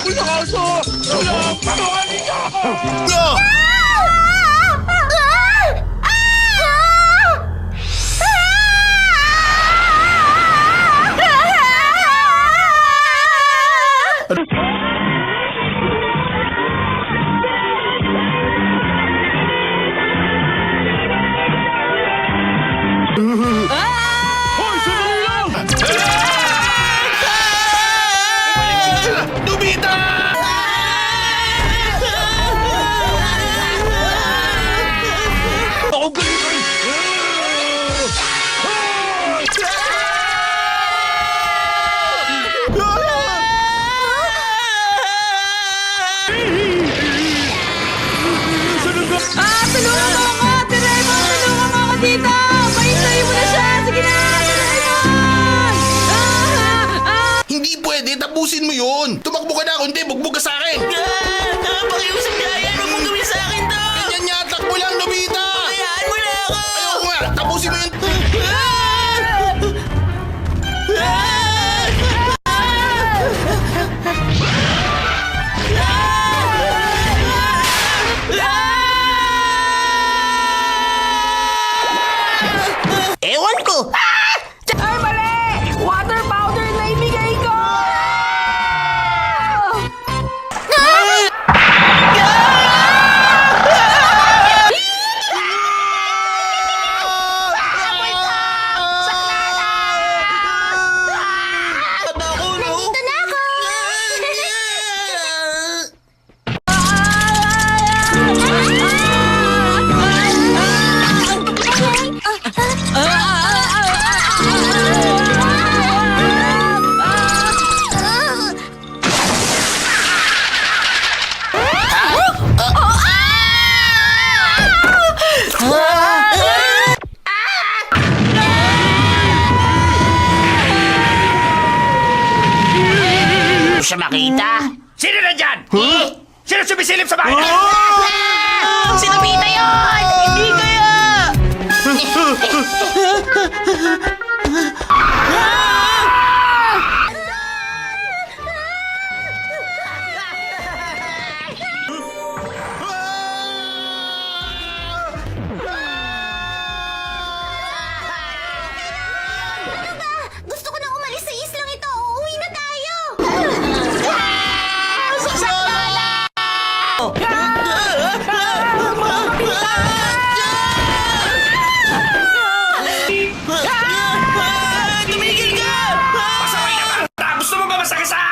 Habol ng aso! Tulong! Tulungan ninyo ako! Hoy, sandali lang! Nobita! Ako galing! Tulungan mo ako! Doraemon, tulungan mo ako dito! Pahintayin mo na siya! Sige na! Doraemon! Hindi pwede, tapusin mo yun! Tumakbo ka na, kundi bugbog ka sa akin! Pakiusap na yan! Huwag mong gawin sa akin to! Ganyan niya, takbo lang, Nobita! Hayaan mo na ako! Ayoko nga, tapusin mo yun! Ewan ko! Ay, mali! Water powder na ibigay ko! Nandito na ako! Siya makita? Sino na dyan? Sino sumisilip sa bahay? Si Nobita yun! Hindi kaya! Gusto ko nang umalis sa islang ito! Uuwi na tayo! Tumigil ka! Pasaway na ba? Gusto mo ba masakit sa